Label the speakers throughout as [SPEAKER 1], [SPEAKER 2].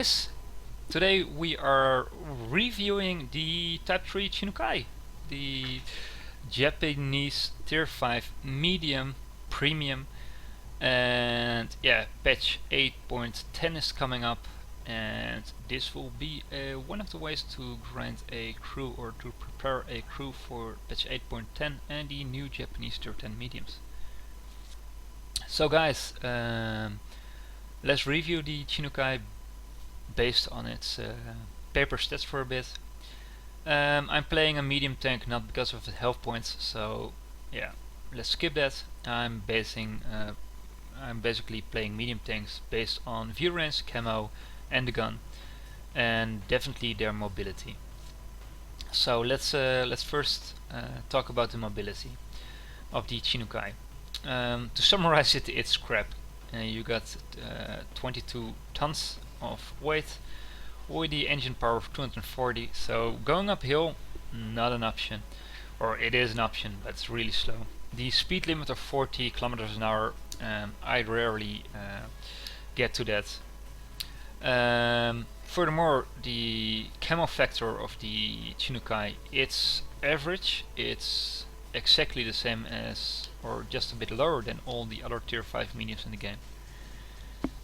[SPEAKER 1] Guys, today we are reviewing the Type 3 Chinukai, the Japanese Tier 5 Medium Premium, and yeah, patch 8.10 is coming up, and this will be one of the ways to grind a crew or to prepare a crew for patch 8.10 and the new Japanese Tier 10 Mediums. So guys, let's review the Chinukai based on its paper stats for a bit. I'm playing a medium tank not because of the health points, so yeah, let's skip that. I'm basically playing medium tanks based on view range, camo, and the gun, and definitely their mobility. So let's first talk about the mobility of the Chinukai. To summarize it, it's crap. You got 22 tons of weight with the engine power of 240, so going uphill, not an option. Or it is an option, but it's really slow. The speed limit of 40 kilometers an hour, I rarely get to that. Furthermore, the camo factor of the Chinukai, it's average. It's exactly the same as, or just a bit lower than all the other tier 5 mediums in the game.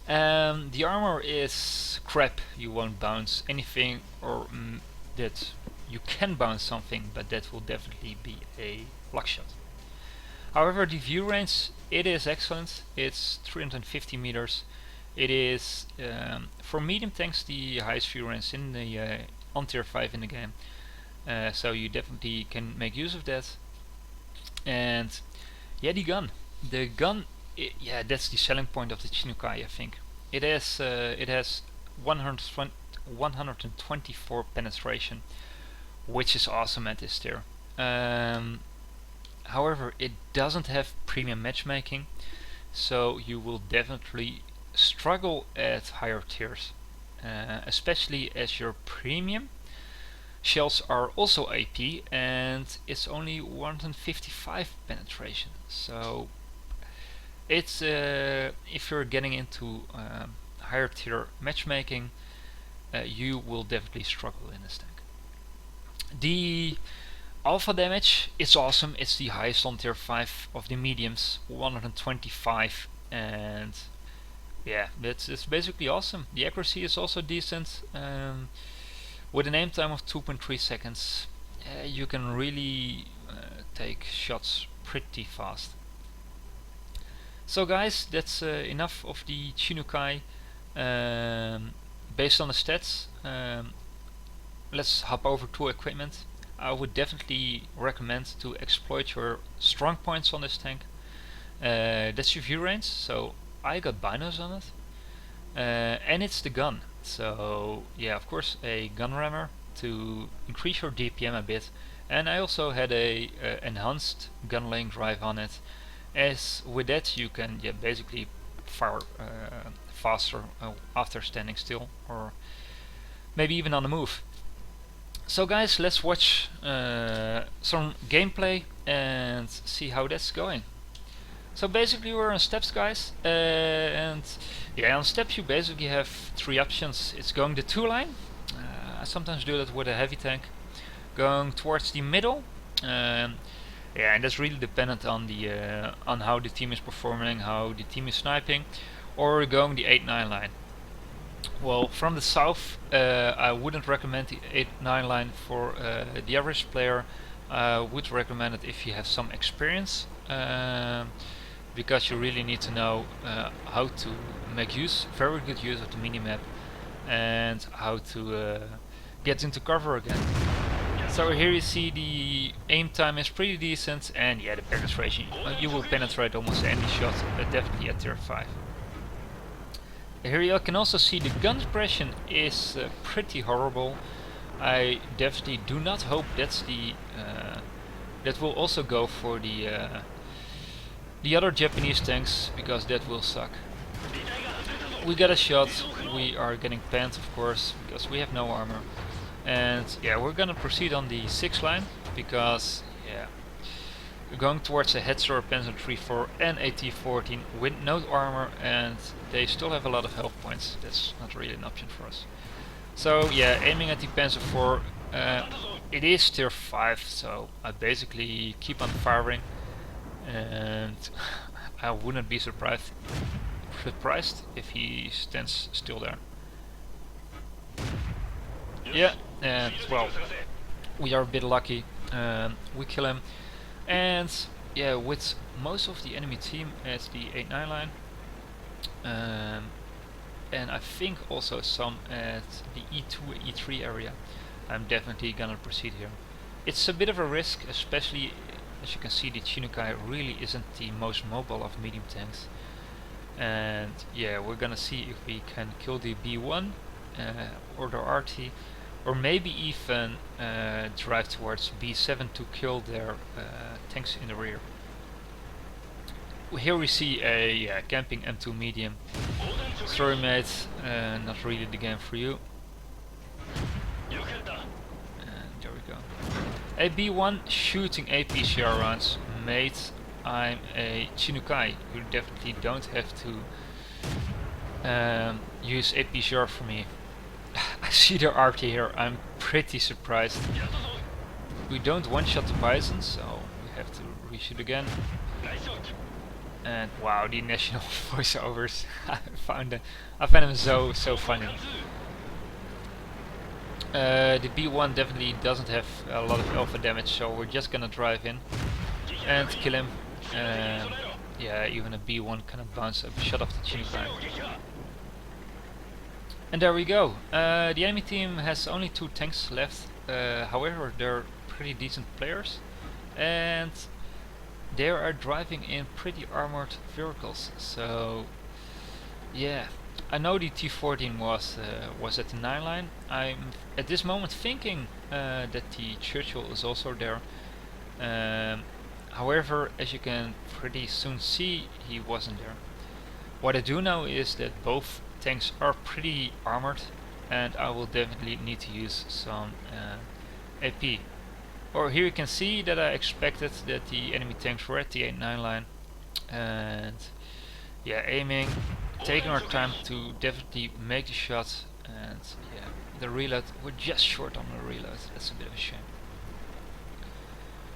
[SPEAKER 1] The armor is crap. You won't bounce anything, or that you can bounce something, but that will definitely be a luck shot. However, the view range, it is excellent. It's 350 meters. It is for medium tanks the highest view range in the on tier 5 in the game. So you definitely can make use of that. And yeah, the gun. Yeah, that's the selling point of the Chinukai, I think. It has 124 penetration, which is awesome at this tier. However, it doesn't have premium matchmaking, so you will definitely struggle at higher tiers, especially as your premium shells are also AP and it's only 155 penetration. So it's if you're getting into higher tier matchmaking, you will definitely struggle in this tank. The alpha damage, it's awesome. It's the highest on tier 5 of the mediums, 125, and yeah, it's basically awesome. The accuracy is also decent. With an aim time of 2.3 seconds, you can really take shots pretty fast. So guys, that's enough of the Chinukai. Based on the stats, let's hop over to equipment. I would definitely recommend to exploit your strong points on this tank. That's your view range, so I got binos on it. And it's the gun. So yeah, of course a gun rammer to increase your DPM a bit. And I also had a enhanced gun laying drive on it. As with that you can basically fire faster after standing still, or maybe even on the move. So guys, let's watch some gameplay and see how that's going. So basically we're on steps, guys, and yeah, on steps you basically have three options. It's going the 2-line, I sometimes do that with a heavy tank, going towards the middle, yeah, and that's really dependent on the on how the team is performing, how the team is sniping, or going the 8-9 line. Well, from the south, I wouldn't recommend the 8-9 line for the average player. I would recommend it if you have some experience, because you really need to know how to make very good use of the minimap, and how to get into cover again. So here you see the aim time is pretty decent, and yeah, the penetration, you will penetrate almost any shot, definitely at tier 5. Here you can also see the gun suppression is pretty horrible. I definitely do not hope that's the that will also go for the other Japanese tanks, because that will suck. We got a shot, we are getting panned of course, because we have no armor. And yeah, we're gonna proceed on the 6 line, because yeah, going towards a Hetzer Panzer 3-4 and a T14 with no armor, and they still have a lot of health points. That's not really an option for us. So yeah, aiming at the Panzer 4, it is tier 5, so I basically keep on firing, and I wouldn't be surprised if he stands still there. Yeah, and well, we are a bit lucky. We kill him, and yeah, with most of the enemy team at the 8-9 line, and I think also some at the E2 E3 area, I'm definitely gonna proceed here. It's a bit of a risk, especially as you can see the Chinukai really isn't the most mobile of medium tanks. And yeah, we're gonna see if we can kill the B1 or the RT, or maybe even drive towards B7 to kill their tanks in the rear. Here we see a camping M2 medium. Sorry mate, not really the game for you. And there we go. A B1 shooting APCR rounds. Mate, I'm a Chinukai. You definitely don't have to use APCR for me. I see the RT here, I'm pretty surprised. We don't one-shot the Bison, so we have to reshoot again. And wow, the national voiceovers, I find them so funny. The B1 definitely doesn't have a lot of alpha damage, so we're just gonna drive in and kill him. Yeah, even a B1 cannot bounce a shot off the Chinukai. And there we go. The enemy team has only 2 tanks left. However, they're pretty decent players, and they are driving in pretty armored vehicles. So yeah, I know the T14 was at the 9 line. I'm at this moment thinking that the Churchill is also there. However, as you can pretty soon see, he wasn't there. What I do know is that both tanks are pretty armored, and I will definitely need to use some AP. Or here you can see that I expected that the enemy tanks were at the 8-9 line, and yeah, aiming, taking our time to definitely make the shot, and yeah, the reload, we're just short on the reload. That's a bit of a shame.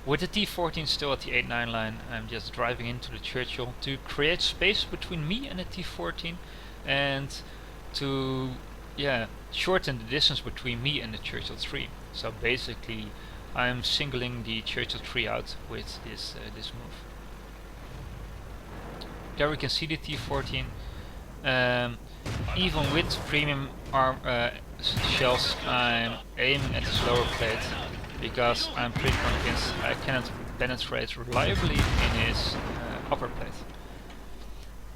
[SPEAKER 1] With the T14 still at the 8-9 line, I'm just driving into the Churchill to create space between me and the T14, and to shorten the distance between me and the Churchill 3. So basically I'm singling the Churchill 3 out with this move. There we can see the T14. Even with premium shells, I'm aiming at the slower plate because I'm pretty convinced I cannot penetrate reliably in his upper plate.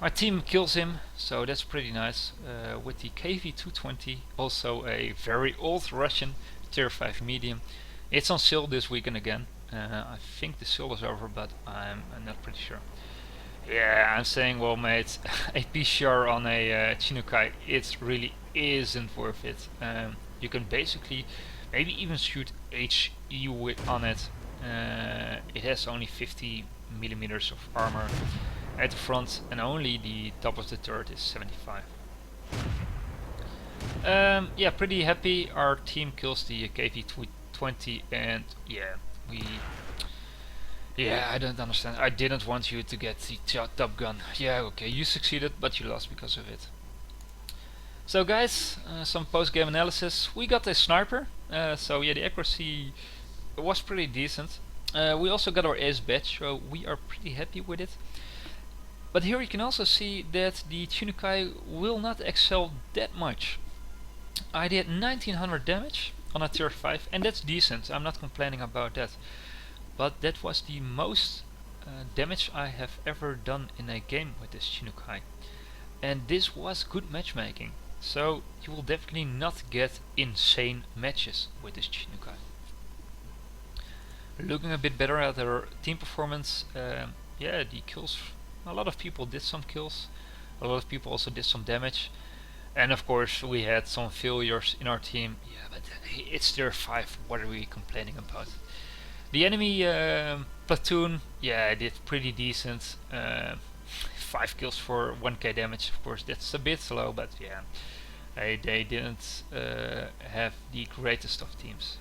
[SPEAKER 1] Our team kills him, so that's pretty nice. With the KV-220, also a very old Russian tier 5 medium. It's on sale this weekend again. I think the sale is over, but I'm not pretty sure. Yeah, I'm saying, well mate, a PCR on a Chinukai, it really isn't worth it. You can basically maybe even shoot HE on it. It has only 50 millimeters of armor at the front, and only the top of the turret is 75. Yeah, pretty happy. Our team kills the KV-220, and yeah, I don't understand. I didn't want you to get the top gun. Yeah, okay, you succeeded, but you lost because of it. So guys, some post-game analysis. We got a sniper, so yeah, the accuracy was pretty decent. We also got our ace badge, so we are pretty happy with it. But here you can also see that the Chinukai will not excel that much. I did 1900 damage on a tier 5, and that's decent. I'm not complaining about that. But that was the most damage I have ever done in a game with this Chinukai. And this was good matchmaking. So you will definitely not get insane matches with this Chinukai. Looking a bit better at their team performance, yeah, the kills, a lot of people did some kills, a lot of people also did some damage, and of course we had some failures in our team. Yeah, but it's tier 5, what are we complaining about? The enemy platoon, yeah, did pretty decent. 5 kills for 1k damage, of course, that's a bit slow, but yeah, they didn't have the greatest of teams.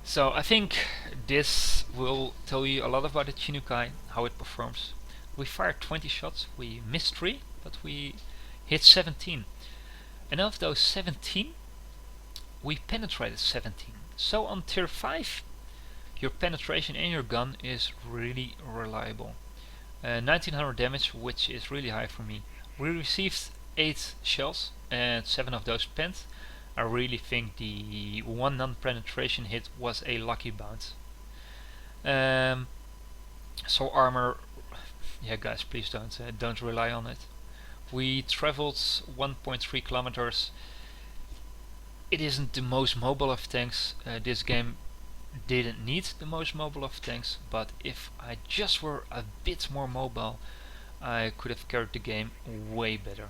[SPEAKER 1] So I think this will tell you a lot about the Chinukai, how it performs. We fired 20 shots, we missed 3, but we hit 17. And of those 17, we penetrated 17. So on tier 5, your penetration in your gun is really reliable. 1900 damage, which is really high for me. We received 8 shells and 7 of those pent. I really think the one non-penetration hit was a lucky bounce. So armor, yeah guys, please don't rely on it. We traveled 1.3 kilometers. It isn't the most mobile of tanks. This game didn't need the most mobile of tanks, but if I just were a bit more mobile, I could have carried the game way better.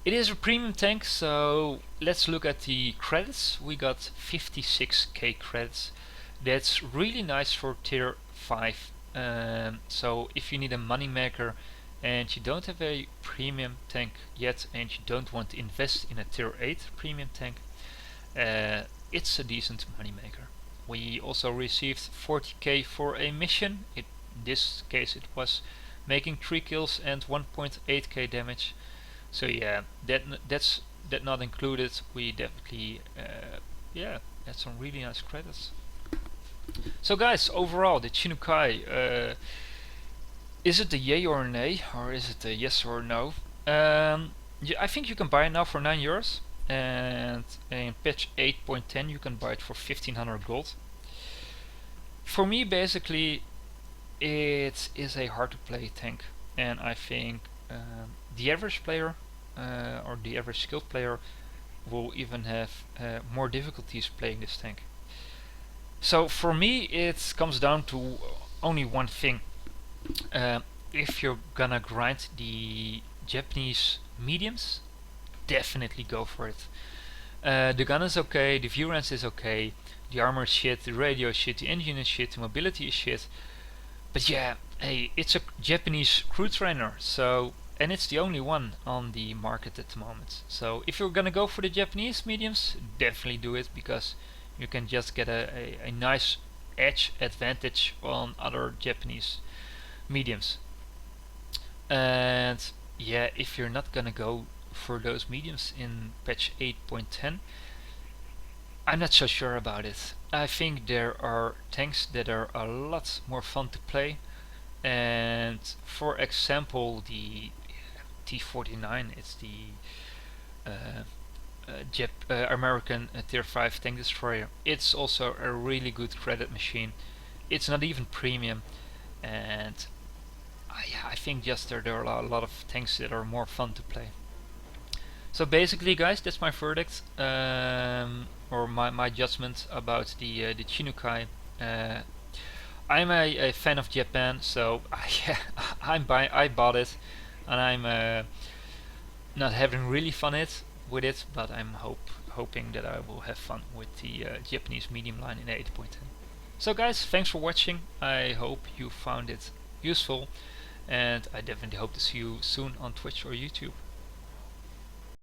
[SPEAKER 1] It is a premium tank, so let's look at the credits. We got 56k credits. That's really nice for tier 5. So if you need a moneymaker and you don't have a premium tank yet and you don't want to invest in a tier 8 premium tank, it's a decent moneymaker. We also received 40k for a mission. In this case it was making 3 kills and 1.8k damage. So yeah, that's not included. We definitely yeah, had some really nice credits. So guys, overall the Chinukai, is it a yay or a nay, or is it a yes or no? Yeah, I think you can buy it now for €9, and in patch 8.10 you can buy it for 1500 gold. For me, basically, it is a hard to play tank, and I think the average player or the average skilled player will even have more difficulties playing this tank. So for me it comes down to only one thing. If you're gonna grind the Japanese mediums, definitely go for it. The gun is okay, the view range is okay, the armor is shit, the radio is shit, the engine is shit, the mobility is shit. But yeah, hey, it's a Japanese crew trainer, so, and it's the only one on the market at the moment. So if you're gonna go for the Japanese mediums, definitely do it, because you can just get a nice edge advantage on other Japanese mediums. And yeah, if you're not gonna go for those mediums in patch 8.10, I'm not so sure about it. I think there are tanks that are a lot more fun to play, and for example the T-49, it's the American tier 5 tank destroyer. It's also a really good credit machine. It's not even premium, and yeah, I think just there are a lot of tanks that are more fun to play. So basically guys, that's my verdict, or my judgment about the Chinukai. I'm a fan of Japan, so yeah, I bought it, and I'm not having really fun with it, but I'm hoping that I will have fun with the Japanese medium line in 8.10. So guys, thanks for watching. I hope you found it useful, and I definitely hope to see you soon on Twitch or YouTube.